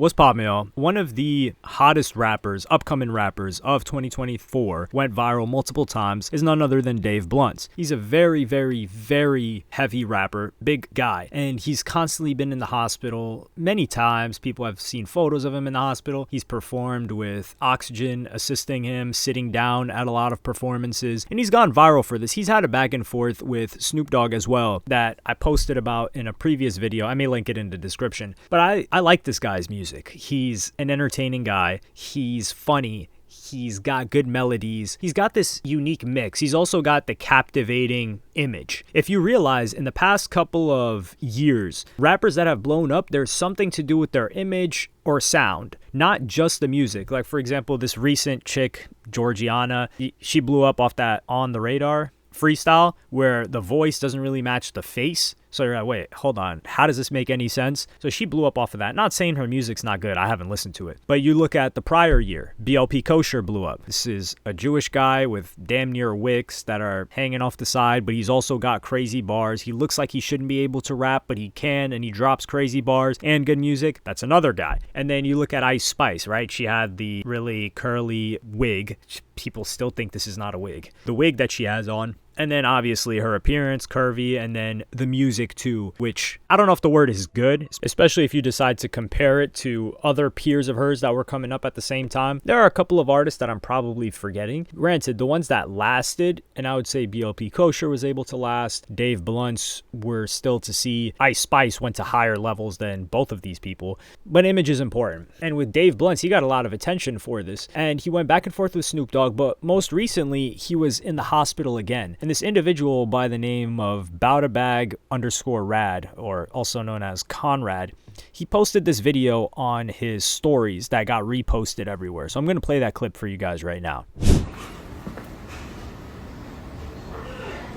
What's poppin', y'all? One of the hottest rappers, upcoming rappers of 2024, went viral multiple times, is none other than Dave Blunt. He's a very, very, very heavy rapper, big guy, and he's constantly been in the hospital many times. People have seen photos of him in the hospital. He's performed with oxygen assisting him, sitting down at a lot of performances, and he's gone viral for this. He's had a back and forth with Snoop Dogg as well that I posted about in a previous video. I may link it in the description, but I like this guy's music. He's an entertaining guy. He's funny. He's got good melodies. He's got this unique mix. He's also got the captivating image. If you realize, in the past couple of years, rappers that have blown up, there's something to do with their image or sound, not just the music. Like, for example, this recent chick, Georgiana, she blew up off that On the Radar freestyle where the voice doesn't really match the face. So you're like, wait, hold on. How does this make any sense? So she blew up off of that. Not saying her music's not good. I haven't listened to it. But you look at the prior year, BLP Kosher blew up. This is a Jewish guy with damn near wicks that are hanging off the side, but he's also got crazy bars. He looks like he shouldn't be able to rap, but he can, and he drops crazy bars and good music. That's another guy. And then you look at Ice Spice, right? She had the really curly wig. People still think this is not a wig. The wig that she has on. And then obviously her appearance, curvy, and then the music too, which I don't know if the word is good, especially if you decide to compare it to other peers of hers that were coming up at the same time. There are a couple of artists that I'm probably forgetting. Granted, the ones that lasted, and I would say BLP Kosher was able to last, Dave Blunt's were still to see. Ice Spice went to higher levels than both of these people, but image is important. And with Dave Blunt, he got a lot of attention for this, and he went back and forth with Snoop Dogg, but most recently, he was in the hospital again. And this individual by the name of Bowdabag_Rad, or also known as Conrad, he posted this video on his stories that got reposted everywhere. So I'm going to play that clip for you guys right now.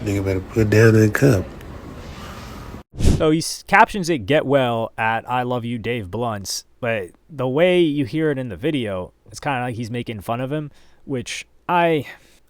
Nigga better put down that cup. So he captions it, "Get well" at "I love you, Dave Blunt." But the way you hear it in the video, it's kind of like he's making fun of him, which I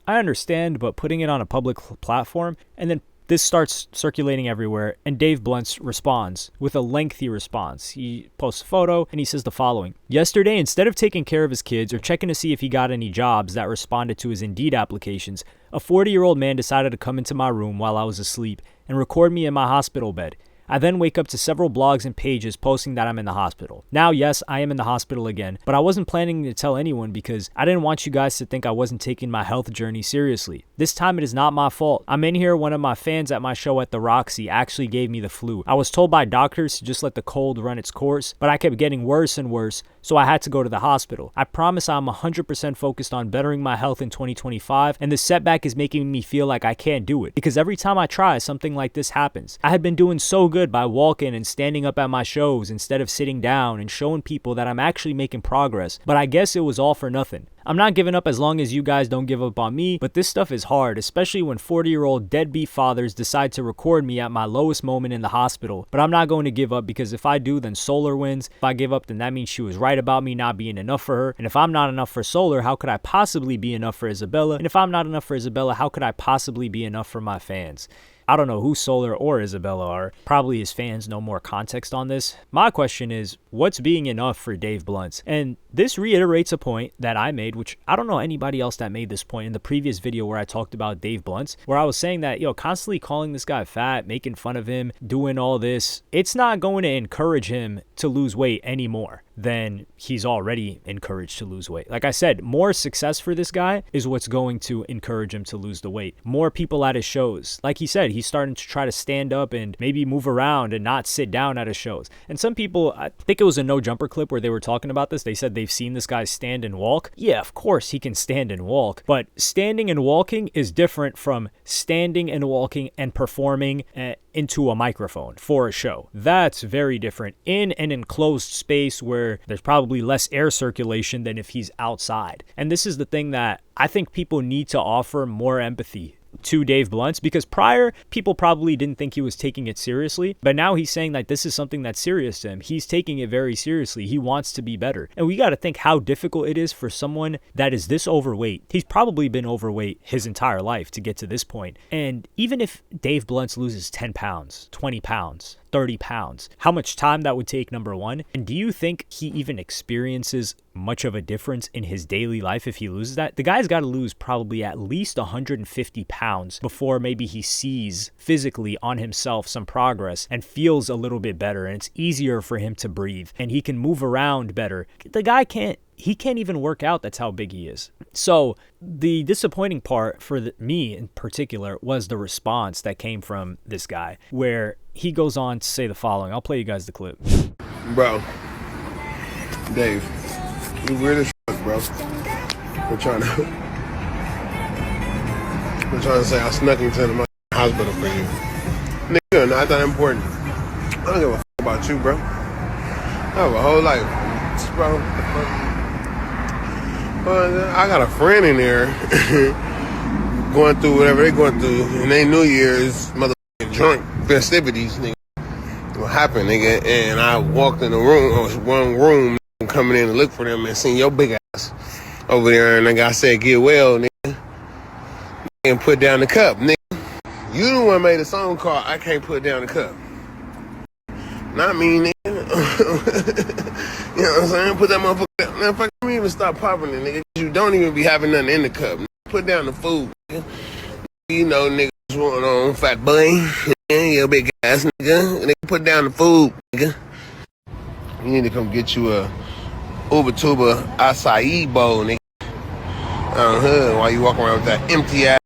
understand, but putting it on a public platform, and then this starts circulating everywhere, and Dave Blunt responds with a lengthy response. He posts a photo, and he says the following. "Yesterday, instead of taking care of his kids or checking to see if he got any jobs that responded to his Indeed applications, a 40-year-old man decided to come into my room while I was asleep and record me in my hospital bed. I then wake up to several blogs and pages posting that I'm in the hospital. Now, yes, I am in the hospital again, but I wasn't planning to tell anyone because I didn't want you guys to think I wasn't taking my health journey seriously. This time it is not my fault. I'm in here. One of my fans at my show at the Roxy actually gave me the flu. I was told by doctors to just let the cold run its course, but I kept getting worse and worse, so I had to go to the hospital. I promise I'm 100% focused on bettering my health in 2025, and this setback is making me feel like I can't do it because every time I try, something like this happens. I had been doing so good by walking and standing up at my shows instead of sitting down and showing people that I'm actually making progress, but I guess it was all for nothing. I'm not giving up as long as you guys don't give up on me, but this stuff is hard, especially when 40-year-old deadbeat fathers decide to record me at my lowest moment in the hospital. But I'm not going to give up because if I do, then Solar wins. If I give up, then that means she was right about me not being enough for her. And if I'm not enough for Solar, how could I possibly be enough for Isabella? And if I'm not enough for Isabella, how could I possibly be enough for my fans?" I don't know who Solar or Isabella are. Probably his fans know more context on this. My question is, what's being enough for Dave Blunt? And this reiterates a point that I made, which I don't know anybody else that made this point in the previous video where I talked about Dave Blunt, where I was saying that, constantly calling this guy fat, making fun of him, doing all this, it's not going to encourage him to lose weight anymore than he's already encouraged to lose weight. Like I said, more success for this guy is what's going to encourage him to lose the weight. More people at his shows. Like he said, he's starting to try to stand up and maybe move around and not sit down at his shows. And some people, I think it was a No Jumper clip where they were talking about this. They said they've seen this guy stand and walk. Yeah, of course he can stand and walk, but standing and walking is different from standing and walking and performing into a microphone for a show. That's very different in an enclosed space where there's probably less air circulation than if he's outside. And this is the thing that I think people need to offer more empathy to Dave Blunt, because prior people probably didn't think he was taking it seriously, but now he's saying that this is something that's serious to him. He's taking it very seriously. He wants to be better. And we got to think how difficult it is for someone that is this overweight. He's probably been overweight his entire life to get to this point. And even if Dave Blunt loses 10 pounds, 20 pounds, 30 pounds. How much time that would take, number one. And do you think he even experiences much of a difference in his daily life if he loses that? The guy's got to lose probably at least 150 pounds before maybe he sees physically on himself some progress and feels a little bit better, and it's easier for him to breathe and he can move around better. The guy can't even work out. That's how big he is. So the disappointing part for me in particular was the response that came from this guy, where he goes on to say the following. I'll play you guys the clip. Bro, Dave, you weird as fuck, bro. We're trying to say I snuck into the hospital for you. Nigga, you're not that important. I don't give a fuck about you, bro. I have a whole life, bro. I got a friend in there going through whatever they're going through, and they New Year's motherfucking drunk festivities, nigga. What happened, nigga? And I walked in the room, it was one room, coming in to look for them and seen your big ass over there, and I said, get well, nigga, and put down the cup, nigga. You the one made a song called I Can't Put Down the Cup. Not me, nigga. You know what I'm saying? Put that motherfucker down. Man, fuck, don't even stop popping it, nigga. You don't even be having nothing in the cup. Put down the food, nigga. You know, niggas want on fat boy. You big ass nigga. Nigga, put down the food, nigga. You need to come get you a Uber Tuba acai bowl, nigga. While you walk around with that empty ass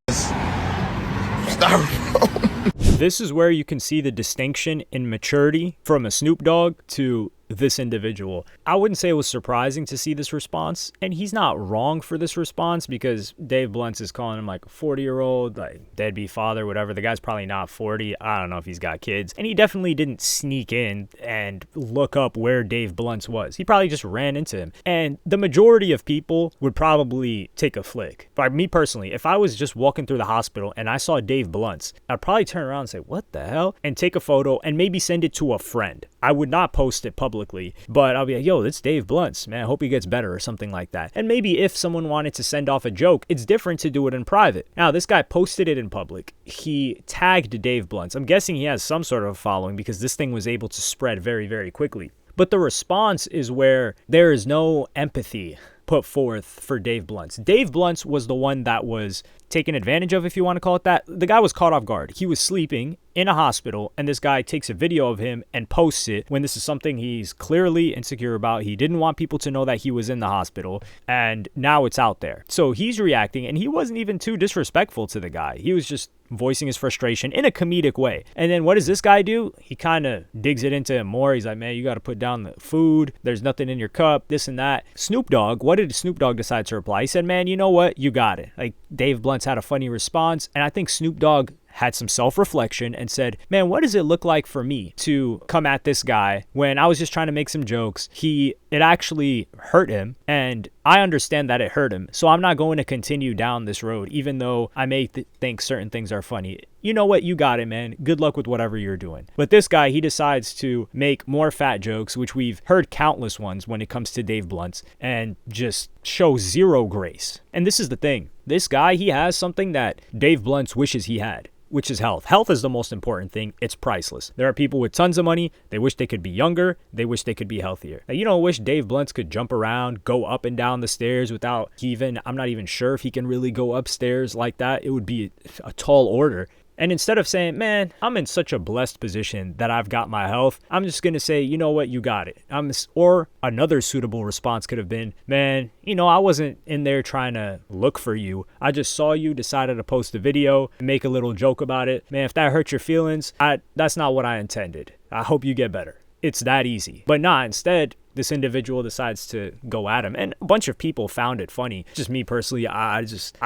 styrofoam. This is where you can see the distinction in maturity from a Snoop Dogg to this individual. I wouldn't say it was surprising to see this response, and he's not wrong for this response, because Dave Blunt's is calling him like a 40-year-old, like deadbeat father, whatever. The guy's probably not 40. I don't know if he's got kids, and he definitely didn't sneak in and look up where Dave Blunt's was. He probably just ran into him, and the majority of people would probably take a flick. But me personally, if I was just walking through the hospital and I saw Dave Blunt's, I'd probably turn around and say, what the hell, and take a photo and maybe send it to a friend. I would not post it publicly, but I'll be like, yo, it's Dave Blunt's, man, I hope he gets better, or something like that. And maybe if someone wanted to send off a joke, it's different to do it in private. Now, this guy posted it in public. He tagged Dave Blunt's. I'm guessing he has some sort of following, because this thing was able to spread very, very quickly. But the response is where there is no empathy put forth for Dave Blunt's. Dave Blunt's was the one that was taken advantage of, if you want to call it that. The guy was caught off guard. He was sleeping in a hospital, and this guy takes a video of him and posts it when this is something he's clearly insecure about. He didn't want people to know that he was in the hospital, and now it's out there. So he's reacting, and he wasn't even too disrespectful to the guy. He was just voicing his frustration in a comedic way. And then what does this guy do? He kind of digs it into him more. He's like, man, you got to put down the food. There's nothing in your cup, this and that. Snoop Dogg, what did Snoop Dogg decide to reply? He said, man, you know what? You got it. Like, Dave Blunt's had a funny response, and I think Snoop Dogg had some self-reflection and said, man, what does it look like for me to come at this guy when I was just trying to make some jokes? It actually hurt him, and I understand that it hurt him, so I'm not going to continue down this road, even though I may think certain things are funny. You know what? You got it, man. Good luck with whatever you're doing. But this guy, he decides to make more fat jokes, which we've heard countless ones when it comes to Dave Blunt's, and just show zero grace. And this is the thing. This guy, he has something that Dave Blunt's wishes he had, which is health. Health is the most important thing. It's priceless. There are people with tons of money. They wish they could be younger. They wish they could be healthier. Now, you don't wish Dave Blunt's could jump around, go up and down the stairs without I'm not even sure if he can really go upstairs like that. It would be a tall order. And instead of saying, man, I'm in such a blessed position that I've got my health, I'm just going to say, you know what, you got it. Or another suitable response could have been, man, I wasn't in there trying to look for you. I just saw you, decided to post a video, make a little joke about it. Man, if that hurt your feelings, that's not what I intended. I hope you get better. It's that easy. But nah, instead, this individual decides to go at him, and a bunch of people found it funny. Just me personally, I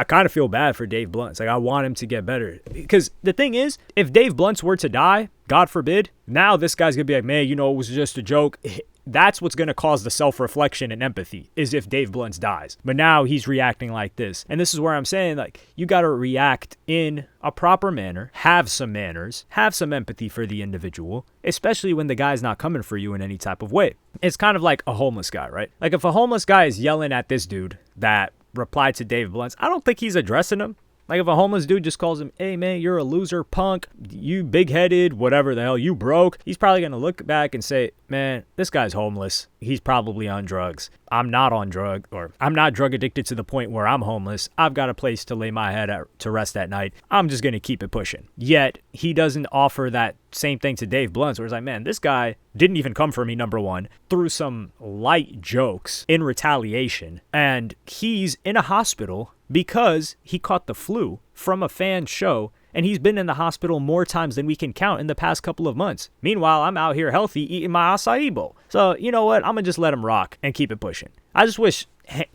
kind of feel bad for Dave Blunt's. Like, I want him to get better, because the thing is, if Dave Blunt's were to die, God forbid, now this guy's gonna be like, man, it was just a joke. That's what's going to cause the self-reflection and empathy, is if Dave Blunt's dies. But now he's reacting like this. And this is where I'm saying, like, you got to react in a proper manner, have some manners, have some empathy for the individual, especially when the guy's not coming for you in any type of way. It's kind of like a homeless guy, right? Like, if a homeless guy is yelling at this dude that replied to Dave Blunt's, I don't think he's addressing him. Like if a homeless dude just calls him, hey man, you're a loser, punk, you big-headed, whatever the hell, you broke, he's probably going to look back and say, man, this guy's homeless. He's probably on drugs. I'm not on drug, or I'm not drug addicted to the point where I'm homeless. I've got a place to lay my head to rest at night. I'm just going to keep it pushing. Yet he doesn't offer that same thing to Dave Blunt's, where it's like, man, this guy didn't even come for me, number one, threw some light jokes in retaliation, and he's in a hospital because he caught the flu from a fan show, and he's been in the hospital more times than we can count in the past couple of months. Meanwhile, I'm out here healthy eating my acai bowl. So, you know what? I'm going to just let him rock and keep it pushing. I just wish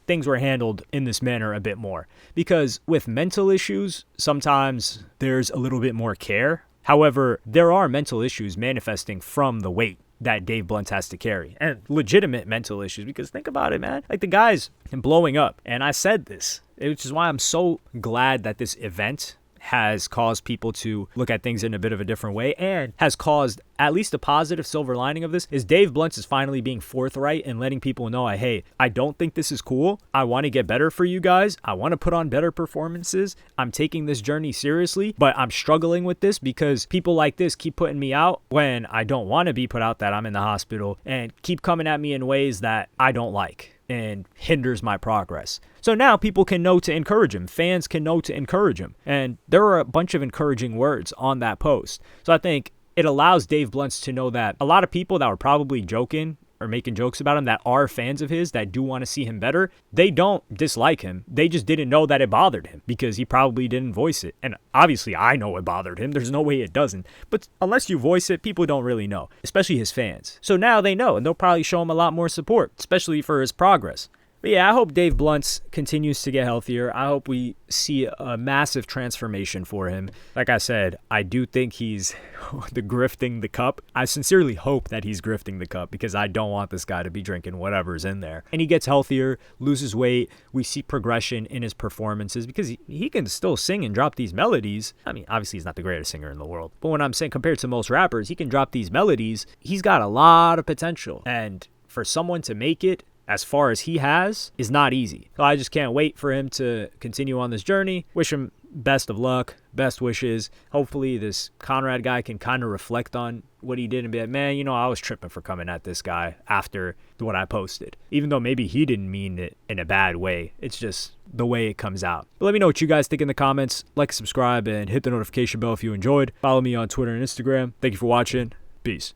things were handled in this manner a bit more, because with mental issues, sometimes there's a little bit more care. However, there are mental issues manifesting from the weight that Dave Blunt has to carry, and legitimate mental issues, because think about it, man. Like, the guy's blowing up, and I said this, which is why I'm so glad that this event has caused people to look at things in a bit of a different way, and has caused at least a positive silver lining of this is Dave Blunt is finally being forthright and letting people know, hey, I don't think this is cool. I want to get better for you guys. I want to put on better performances. I'm taking this journey seriously, but I'm struggling with this because people like this keep putting me out when I don't want to be put out, that I'm in the hospital, and keep coming at me in ways that I don't like and hinders my progress. So now people can know to encourage him. Fans can know to encourage him. And there are a bunch of encouraging words on that post. So I think it allows Dave Blunt to know that a lot of people that were probably joking or making jokes about him, that are fans of his, that do want to see him better, they don't dislike him. They just didn't know that it bothered him because he probably didn't voice it. And obviously I know it bothered him. There's no way it doesn't. But unless you voice it, people don't really know, especially his fans. So now they know, and they'll probably show him a lot more support, especially for his progress. But yeah, I hope Dave Blunt continues to get healthier. I hope we see a massive transformation for him. Like I said, I do think he's the grifting the cup. I sincerely hope that he's grifting the cup, because I don't want this guy to be drinking whatever's in there. And he gets healthier, loses weight. We see progression in his performances, because he can still sing and drop these melodies. I mean, obviously he's not the greatest singer in the world, but when I'm saying compared to most rappers, he can drop these melodies. He's got a lot of potential. And for someone to make it as far as he has is not easy. So I just can't wait for him to continue on this journey. Wish him best of luck, best wishes. Hopefully this Conrad guy can kind of reflect on what he did and be like, man, you know, I was tripping for coming at this guy after what I posted. Even though maybe he didn't mean it in a bad way. It's just the way it comes out. But let me know what you guys think in the comments. Like, subscribe, and hit the notification bell if you enjoyed. Follow me on Twitter and Instagram. Thank you for watching. Peace.